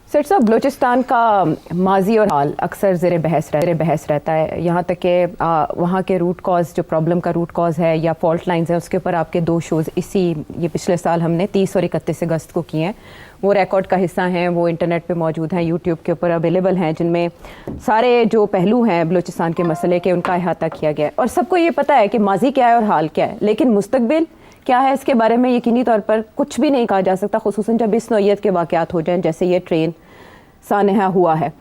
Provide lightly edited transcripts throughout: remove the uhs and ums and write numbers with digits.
Sir साहब, बलूचिस्तान का माजी और हाल अक्सर ज़ेर बहस रहता है। यहाँ तक कि वहाँ के रूट कॉज, जो प्रॉब्लम का रूट कॉज है या फॉल्ट लाइंस है, उसके ऊपर आपके 2 शोज़ ये पिछले साल हमने 30 और 31 अगस्त को किए हैं। वो रिकॉर्ड का हिस्सा हैं, वो इंटरनेट पे मौजूद हैं, यूट्यूब के ऊपर अवेलेबल हैं, जिनमें सारे जो पहलू हैं बलूचिस्तान के मसले के उनका अहाता किया गया है। और सबको ये पता है कि माजी क्या है और हाल क्या है, लेकिन मुस्तकबिल क्या है इसके बारे में यकीनी तौर पर कुछ भी नहीं कहा जा सकता, खुसूसन जब इस नौइयत के वाक़यात हो जाएं जैसे ये ट्रेन सानहा हुआ है।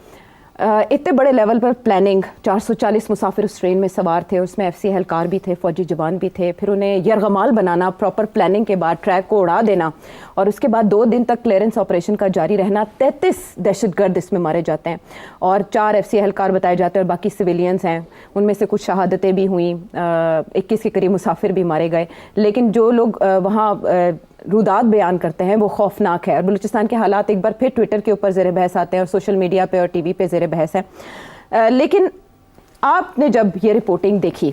इतने बड़े लेवल पर प्लानिंग, 440 मुसाफिर उस ट्रेन में सवार थे, उसमें एफसी एहलकार भी थे, फ़ौजी जवान भी थे, फिर उन्हें यरगमाल बनाना, प्रॉपर प्लानिंग के बाद ट्रैक को उड़ा देना और उसके बाद 2 दिन तक क्लियरेंस ऑपरेशन का जारी रहना। 33 दहशतगर्द इसमें मारे जाते हैं और 4 एफसी एहलकार बताए जाते हैं और बाकी सिविलियंस हैं, उनमें से कुछ शहादतें भी हुई, 21 के करीब मुसाफिर भी मारे गए। लेकिन जो लोग वहाँ रुदात बयान करते हैं वो खौफनाक है। और बलूचिस्तान के हालात एक बार फिर ट्विटर के ऊपर ज़ेर बहस आते हैं और सोशल मीडिया पे और टीवी पे ज़ेर बहस है। लेकिन आपने जब ये रिपोर्टिंग देखी,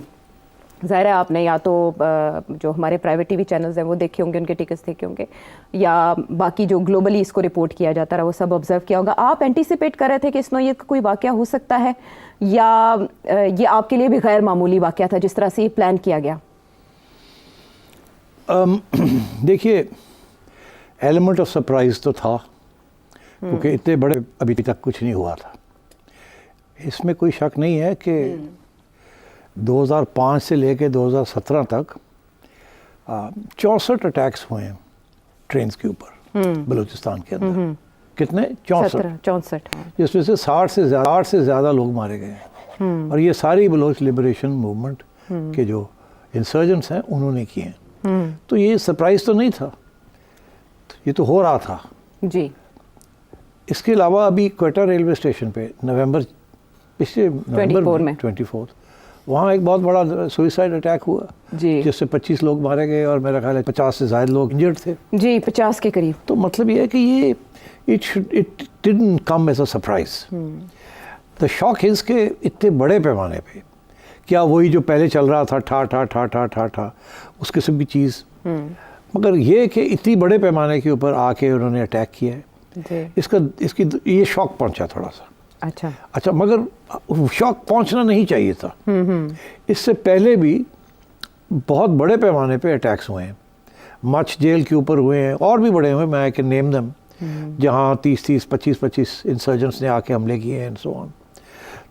ज़ाहिर है आपने या तो जो हमारे प्राइवेट टीवी चैनल्स हैं वो देखे होंगे, उनके टिकट्स देखे होंगे, या बाकी जो ग्लोबली इसको रिपोर्ट किया जाता रहा वो सब ऑब्जर्व किया होगा। आप एंटीसिपेट कर रहे थे कि इस नौइयत का कोई वाक़या हो सकता है, या ये आपके लिए भी गैर मामूली वाक़या था जिस तरह से ये प्लान किया गया? देखिए, एलिमेंट ऑफ सरप्राइज तो था, क्योंकि इतने बड़े अभी तक कुछ नहीं हुआ था। इसमें कोई शक नहीं है कि 2005 से लेकर 2017 तक 64 अटैक्स हुए हैं ट्रेन के ऊपर बलूचिस्तान के अंदर। कितने? 64, जिसमें से 60 से ज़्यादा लोग मारे गए हैं। और ये सारी बलोच लिबरेशन मूवमेंट के जो इंसर्जेंट्स हैं उन्होंने किए हैं। तो ये सरप्राइज तो नहीं था, ये तो हो रहा था जी। इसके अलावा अभी क्वेटा रेलवे स्टेशन पे पिछले नवंबर में 24 वहाँ एक बहुत बड़ा सुइसाइड अटैक हुआ जी, जिससे 25 लोग मारे गए और मेरा ख्याल है 50 से ज़्यादा लोग इंजर्ड थे जी, 50 के करीब। तो मतलब ये है कि ये it didn't come as a surprise. The shock is के इतने बड़े पैमाने पे क्या वही जो पहले चल रहा था ठा उस किस्म की चीज़, मगर ये कि इतनी बड़े पैमाने के ऊपर आके उन्होंने अटैक किया है, इसकी ये शॉक पहुंचा थोड़ा सा। अच्छा, मगर शॉक पहुंचना नहीं चाहिए था। इससे पहले भी बहुत बड़े पैमाने पे अटैक्स हुए हैं, मच जेल के ऊपर हुए हैं और भी बड़े हुए, मैं आई कैन नेम देम, जहाँ 30-30, 25-25 इंसर्जेंट्स ने आके हमले किए हैं एंड सो ऑन।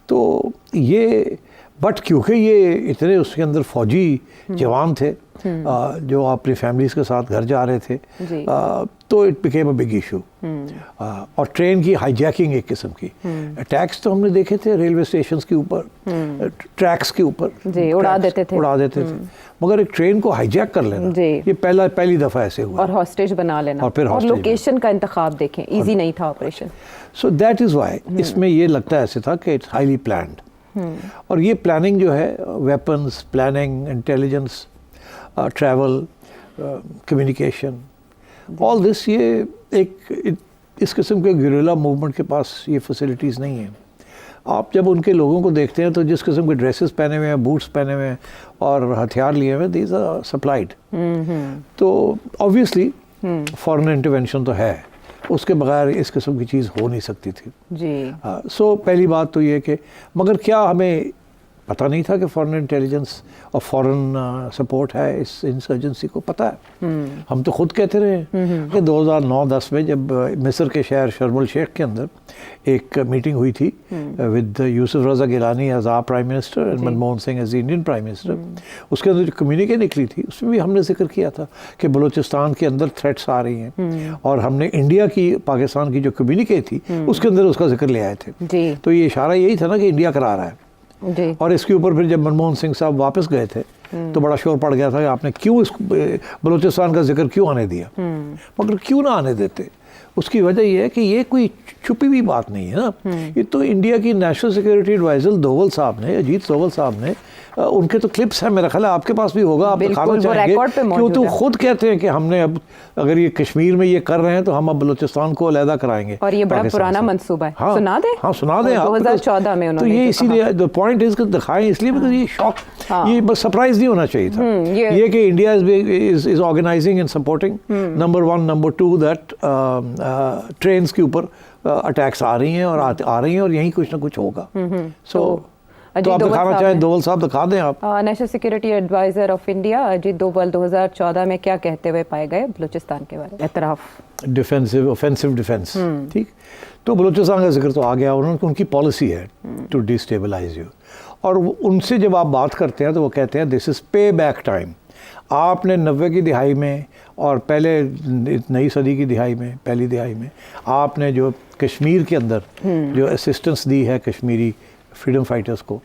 तो ये बट क्योंकि ये इतने उसके अंदर फौजी जवान थे जो अपनी फैमिलीज़ के साथ घर जा रहे थे, तो it became a big issue. और ट्रेन की हाईजैकिंग एक किस्म की, अटैक्स तो हमने देखे थे रेलवे स्टेशन के ऊपर, ट्रैक्स के ऊपर उड़ा देते थे, मगर एक ट्रेन को हाईजैक कर लेना ये पहली दफ़ा ऐसे हुआ। और हॉस्टेज बना लेना, और लोकेशन का इंतखाब देखें, ईजी नहीं था operation. So that is why इसमें ये लगता ऐसे था कि इट्स हाईली प्लान्ड। और ये प्लानिंग जो है, weapons planning, intelligence, travel, communication, all this, ये इस किस्म के गुरिल्ला मूवमेंट के पास ये फैसिलिटीज़ नहीं हैं। आप जब उनके लोगों को देखते हैं तो जिस किस्म के ड्रेसेस पहने हुए हैं, बूट्स पहने हुए हैं और हथियार लिए हुए हैं, दीज आर सप्लाइड। तो ऑब्वियसली फॉरेन इंटरवेंशन तो है, उसके बगैर इस किस्म की चीज़ हो नहीं सकती थी जी। सो पहली बात तो ये कि मगर क्या हमें पता नहीं था कि फॉरेन इंटेलिजेंस और फॉरेन सपोर्ट है इस इंसर्जेंसी को? पता है, हम तो खुद कहते रहे कि 2009-10 में जब मिस्र के शहर शर्म एल शेख के अंदर एक मीटिंग हुई थी with Yusuf Raza Gilani as our prime minister and Manmohan Singh as Indian prime minister, उसके अंदर जो कम्युनिके निकली थी उसमें भी हमने जिक्र किया था कि बलूचिस्तान के अंदर थ्रेट्स आ रही हैं, और हमने इंडिया की, पाकिस्तान की जो कम्युनिके थी उसके अंदर उसका जिक्र ले आए थे। तो ये इशारा यही था ना कि इंडिया करा रहा है। और इसके ऊपर फिर जब मनमोहन सिंह साहब वापस गए थे तो बड़ा शोर पड़ गया था कि आपने क्यों इस बलूचिस्तान का जिक्र क्यों आने दिया। मगर क्यों ना आने देते, उसकी वजह यह है कि ये कोई छुपी हुई बात नहीं है ना। ये तो इंडिया की नेशनल सिक्योरिटी एडवाइजर दोवल साहब ने, अजीत दोवल साहब ने, उनके तो क्लिप्स हैं, मेरा ख्याल है आपके पास भी होगा, आप दिखाना चाहेंगे, क्यों तो खुद कहते हैं कि हमने अब अगर ये कश्मीर में ये कर रहे हैं तो हम अब बलूचिस्तान को अलहदा कराएंगे। और ये बड़ा पुराना मंसूबा है। हाँ, सुना दे? हाँ सुना दें आप। 2014 में उन्होंने, तो ये इसीलिए द पॉइंट इज कि दिखाएं इसलिए बिकॉज ये शॉक, ये बस सरप्राइज नहीं होना चाहिए था। ये कि India is organising and supporting, number 1, number 2 that trains के ऊपर अटैक्स आ रही हैं और आ रही हैं और यहीं कुछ ना कुछ होगा। सो तो आप दिखाना चाहें डोवल साहब, दिखा दें आप। National security adviser of India Ajit Doval 2014 में क्या कहते हुए पाए गए बलूचिस्तान के बारे में? एतराफ़, डिफेंसिव, ऑफेंसिव डिफेंस, ठीक। तो बलूचिस्तान का जिक्र तो आ गया, उनकी पॉलिसी है टू डिस्टेबलाइज यू, और उनसे जब आप बात करते हैं तो वो कहते हैं दिस इज़ पे बैक टाइम। आपने 90 की दिहाई में और पहले नई सदी की दिहाई में, पहली दिहाई में आपने जो कश्मीर के अंदर जो असिस्टेंस दी है कश्मीरी फ्रीडम फाइटर्स को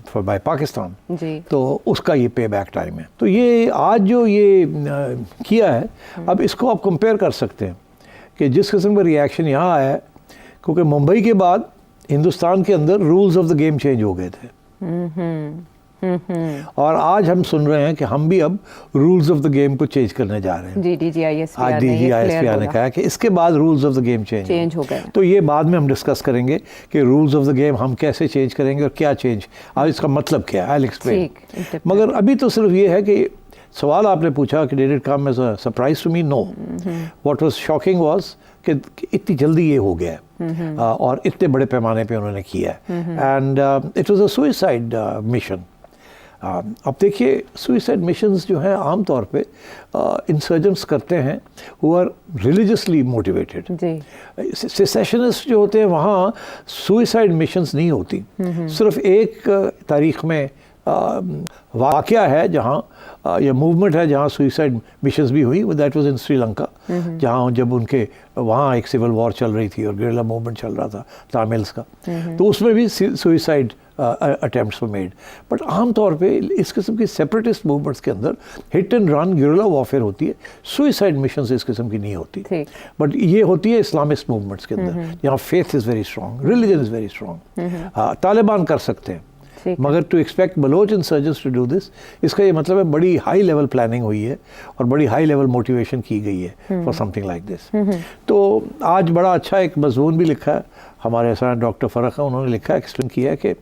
फॉर बाय पाकिस्तान, तो उसका ये पे बैक टाइम है। तो ये आज जो ये किया है, अब इसको आप कंपेयर कर सकते हैं कि जिस किस्म का रिएक्शन यहाँ आया है, क्योंकि मुंबई के बाद हिंदुस्तान के अंदर rules of the game change हो गए थे। और आज हम सुन रहे हैं कि हम भी अब रूल्स ऑफ द गेम को चेंज करने जा रहे हैं। जी, DGISPR ने कहा कि इसके बाद rules of the game change हो गए। तो ये बाद में हम डिस्कस करेंगे कि रूल्स ऑफ द गेम हम कैसे चेंज करेंगे और क्या चेंज, आज इसका मतलब क्या है, आई विल एक्सप्लेन। मगर अभी तो सिर्फ ये है कि सवाल आपने पूछा कि did it come as a surprise to me? No. What was shocking was कि इतनी जल्दी ये हो गया है और इतने बड़े पैमाने पे उन्होंने किया है, and it was a suicide mission. अब देखिए, सुसाइड मिशंस जो हैं आम तौर पे इंसर्जेंट्स करते हैं who are religiously motivated. Secessionist जो होते हैं वहाँ सुसाइड मिशंस नहीं होती। सिर्फ एक तारीख में वाक़या है जहाँ या मूवमेंट है जहाँ सुसाइड मिशंस भी हुई, दैट वाज इन श्रीलंका, जहाँ जब उनके वहाँ एक सिविल वॉर चल रही थी और गेरिल्ला मूवमेंट चल रहा था तामिल्स का, तो उसमें भी suicide attempts were made. But आम तौर पे इस किस्म की सेपरेटिस्ट मूवमेंट्स के अंदर हिट एंड रन गेरिल्ला वॉरफेयर होती है, सुसाइड मिशंस इस किस्म की नहीं होती। बट ये होती है इस्लामिस्ट मूवमेंट्स के अंदर, जहाँ faith is very strong, religion is very strong. Taliban कर सकते हैं, मगर to expect Baloch insurgents to do this, इसका ये मतलब है बड़ी हाई लेवल प्लानिंग हुई है और बड़ी हाई लेवल मोटिवेशन की गई है फॉर समथिंग लाइक दिस। तो आज बड़ा अच्छा एक मजमून भी लिखा है हमारे साथ डॉक्टर फ़रख, उन्होंने लिखा है, एक्सप्लेन किया है कि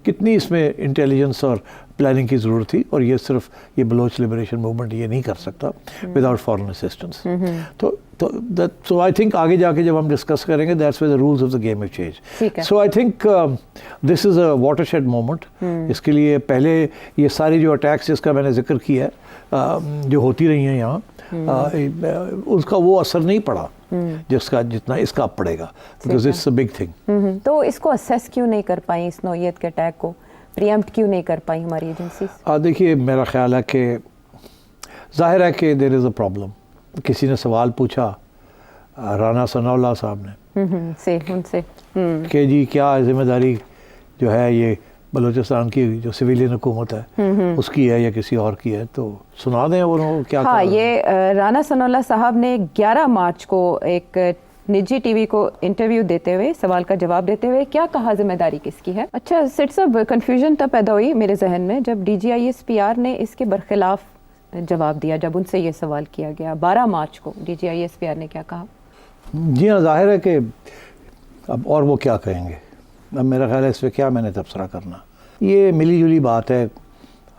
कितनी इसमें इंटेलिजेंस और प्लानिंग की ज़रूरत थी, और ये सिर्फ ये बलोच लिबरेशन मूवमेंट ये नहीं कर सकता विदाउट फॉरेन असिस्टेंस। तो आई थिंक आगे जाके जब हम डिस्कस करेंगे, that's where the rules of the game have changed. So I think this is a watershed moment. इसके लिए पहले ये सारी जो अटैक्स जिसका मैंने जिक्र किया है जो होती रही हैं यहाँ, उसका वो असर नहीं पड़ा जिसका जितना इसका अब पड़ेगा, because it's a big thing. तो इसको असेस क्यों नहीं कर पाई, इस नौइयत के अटैक को प्रीएम्प्ट क्यों नहीं कर पाई हमारी एजेंसी? देखिए, मेरा ख्याल है कि जाहिर है कि देयर इज़ अ प्रॉब्लम। किसी ने सवाल पूछा राना सनाउल्लाह साहब ने से उनसे कि जी क्या जिम्मेदारी जो है ये बलूचिस्तान की जो सिविलियन हुकूमत है उसकी है या किसी और की है, तो सुना दें उन्होंने क्या हाँ, ये राना सनाउल्लाह साहब ने 11 मार्च को एक निजी टीवी को इंटरव्यू देते हुए, सवाल का जवाब देते हुए क्या कहा, जिम्मेदारी किसकी है? अच्छा सेठ साहब, कन्फ्यूजन तब पैदा हुई मेरे जहन में जब DGISPR ने इसके बरखिलाफ जवाब दिया, जब उनसे ये सवाल किया गया 12 मार्च को। DGISPR ने क्या कहा? जी हाँ, जाहिर है कि अब और वो क्या कहेंगे, अब मेरा ख्याल है इस पर क्या मैंने तबसरा करना। ये मिली जुली बात है।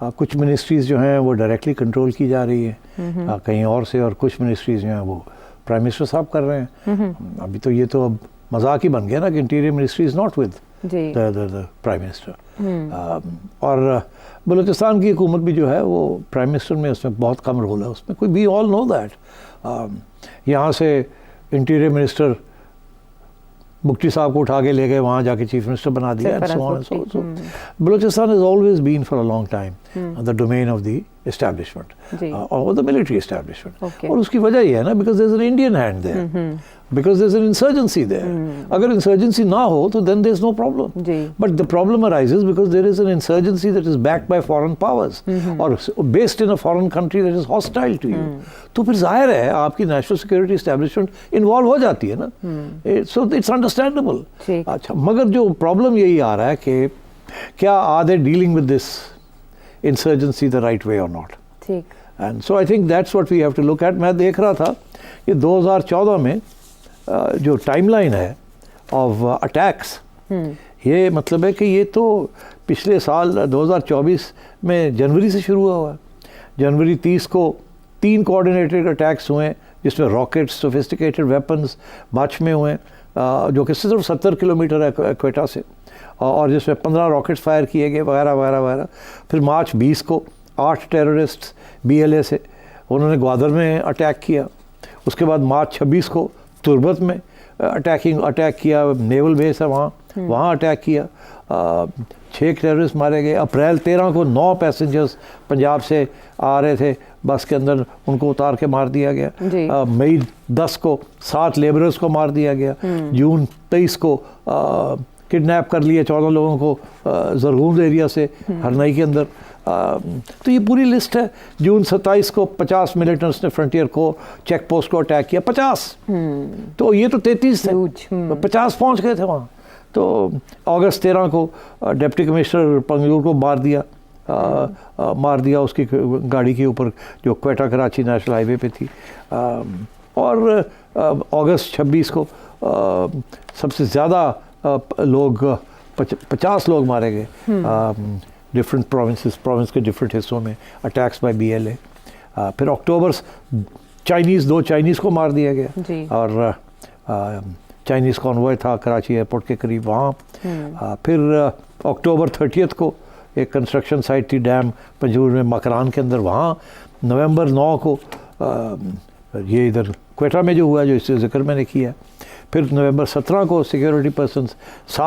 कुछ मिनिस्ट्रीज़ जो हैं वो डायरेक्टली कंट्रोल की जा रही है कहीं और से, और कुछ मिनिस्ट्रीज़ जो हैं वो प्राइम मिनिस्टर साहब कर रहे हैं। अभी तो ये तो अब मजाक ही बन गया ना कि interior ministry is not with the prime minister. और बलूचिस्तान की हुकूमत भी जो है वो प्राइम मिनिस्टर में उसमें बहुत कम रोल है उसमें, कोई वी ऑल नो दैट। यहाँ से इंटीरियर मिनिस्टर मुफ्ती साहब को उठा के ले गए, वहाँ जाके चीफ मिनिस्टर बना दिया, and so on and so on. Balochistan has always been for a long time the domain of the establishment और द मिलिट्री एस्टैब्लिशमेंट। और उसकी वजह ये है ना, because there is an Indian hand there, because there's an insurgency there. अगर insurgency ना हो तो then there's no problem. But the problem arises because there is an insurgency that is backed by foreign powers or based in a foreign country that is hostile to you. तो फिर जाहिर है आपकी national security establishment involve हो जाती है ना. So it's understandable. अच्छा, मगर जो problem यही आ रहा है कि क्या are they dealing with this insurgency the right way or not? And so I think that's what we have to look at. मैं देख रहा था कि 2014 में जो टाइमलाइन है ऑफ अटैक्स, ये मतलब है कि ये तो पिछले साल 2024 में जनवरी से शुरू हुआ है। जनवरी 30 को 3 कोऑर्डिनेटेड अटैक्स हुए जिसमें रॉकेट्स, सोफिस्टिकेटेड वेपन्स मार्च में हुए, जो कि सिर्फ 70 किलोमीटर है क्वेटा से, और जिसमें 15 रॉकेट्स फायर किए गए वगैरह वगैरह वगैरह। फिर मार्च 20 को 8 टेररिस्ट BLA से उन्होंने ग्वादर में अटैक किया। उसके बाद मार्च 26 को तुर्बत में अटैक किया, नेवल बेस है वहाँ अटैक किया, 6 टेररिस्ट मारे गए। अप्रैल 13 को 9 पैसेंजर्स पंजाब से आ रहे थे बस के अंदर, उनको उतार के मार दिया गया। मई 10 को 7 लेबरर्स को मार दिया गया। जून 23 को किडनैप कर लिए 14 लोगों को जरगूंद एरिया से हरनई के अंदर। तो ये पूरी लिस्ट है। जून 27 को 50 मिलिटेंट्स ने फ्रंटियर को चेक पोस्ट को अटैक किया, 50। तो ये तो 33 थे, 50 पहुंच गए थे वहाँ। तो अगस्त 13 को डिप्टी कमिश्नर पंगलूर को मार दिया उसकी गाड़ी के ऊपर जो क्वेटा कराची नेशनल हाईवे पे थी। और अगस्त 26 को सबसे ज़्यादा लोग 50 लोग मारे गए डिफरेंट प्रोविंस के डिफरेंट हिस्सों में, अटैक्स बाय BLA। फिर अक्टूबर 2 चाइनीज़ को मार दिया गया, और चाइनीज़ कॉन्वॉय था कराची एयरपोर्ट के करीब वहाँ। फिर अक्टूबर 30 को एक कंस्ट्रक्शन साइट थी डैम पंजूर में मकरान के अंदर, वहाँ। नवंबर 9 को ये इधर क्वेटा में जो हुआ, जो इससे जिक्र मैंने किया। फिर नवंबर 17 को सिक्योरिटी पर्सन्स